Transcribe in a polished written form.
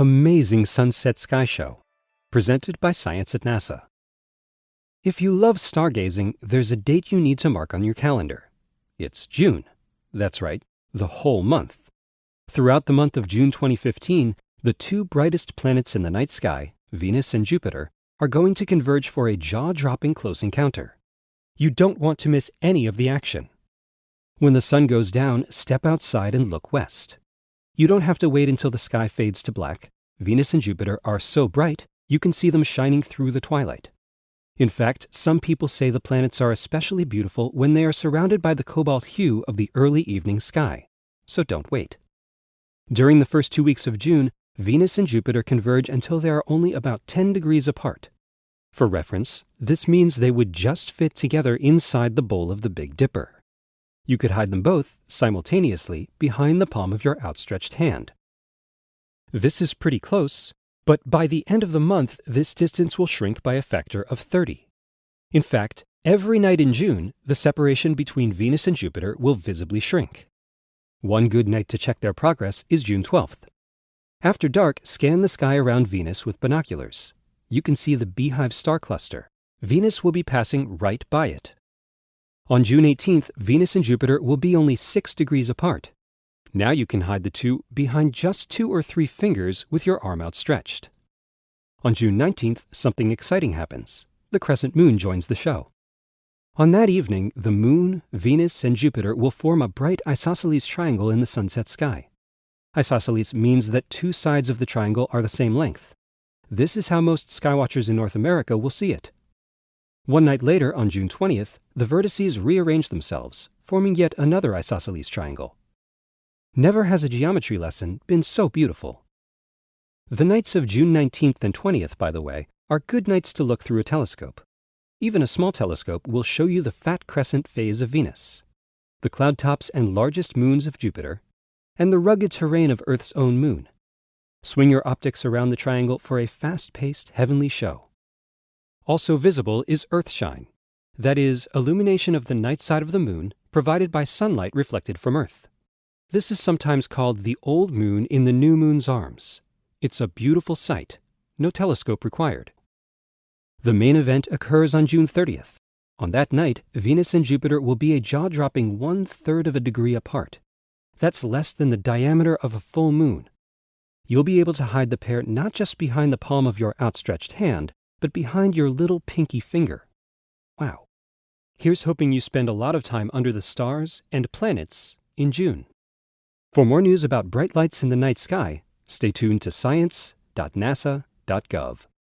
amazing sunset sky show, presented by Science at NASA. If you love stargazing, there's a date you need to mark on your calendar. It's June. That's right, the whole month. Throughout the month of June 2015, the two brightest planets in the night sky, Venus and Jupiter, are going to converge for a jaw-dropping close encounter. You don't want to miss any of the action. When the sun goes down, step outside and look west. You don't have to wait until the sky fades to black. Venus and Jupiter are so bright, you can see them shining through the twilight. In fact, some people say the planets are especially beautiful when they are surrounded by the cobalt hue of the early evening sky. So don't wait. During the first 2 weeks of June, Venus and Jupiter converge until they are only about 10 degrees apart. For reference, this means they would just fit together inside the bowl of the Big Dipper. You could hide them both, simultaneously, behind the palm of your outstretched hand. This is pretty close, but by the end of the month, this distance will shrink by a factor of 30. In fact, every night in June, the separation between Venus and Jupiter will visibly shrink. One good night to check their progress is June 12th. After dark, scan the sky around Venus with binoculars. You can see the Beehive star cluster. Venus will be passing right by it. On June 18th, Venus and Jupiter will be only 6 degrees apart. Now you can hide the two behind just 2 or 3 fingers with your arm outstretched. On June 19th, something exciting happens. The crescent moon joins the show. On that evening, the moon, Venus, and Jupiter will form a bright isosceles triangle in the sunset sky. Isosceles means that 2 sides of the triangle are the same length. This is how most skywatchers in North America will see it. One night later, on June 20th, the vertices rearrange themselves, forming yet another isosceles triangle. Never has a geometry lesson been so beautiful. The nights of June 19th and 20th, by the way, are good nights to look through a telescope. Even a small telescope will show you the fat crescent phase of Venus, the cloud tops and largest moons of Jupiter, and the rugged terrain of Earth's own moon. Swing your optics around the triangle for a fast-paced, heavenly show. Also visible is Earthshine, that is, illumination of the night side of the moon provided by sunlight reflected from Earth. This is sometimes called the old moon in the new moon's arms. It's a beautiful sight, no telescope required. The main event occurs on June 30th. On that night, Venus and Jupiter will be a jaw-dropping 1/3 of a degree apart. That's less than the diameter of a full moon. You'll be able to hide the pair not just behind the palm of your outstretched hand, but behind your little pinky finger. Wow. Here's hoping you spend a lot of time under the stars and planets in June. For more news about bright lights in the night sky, stay tuned to science.nasa.gov.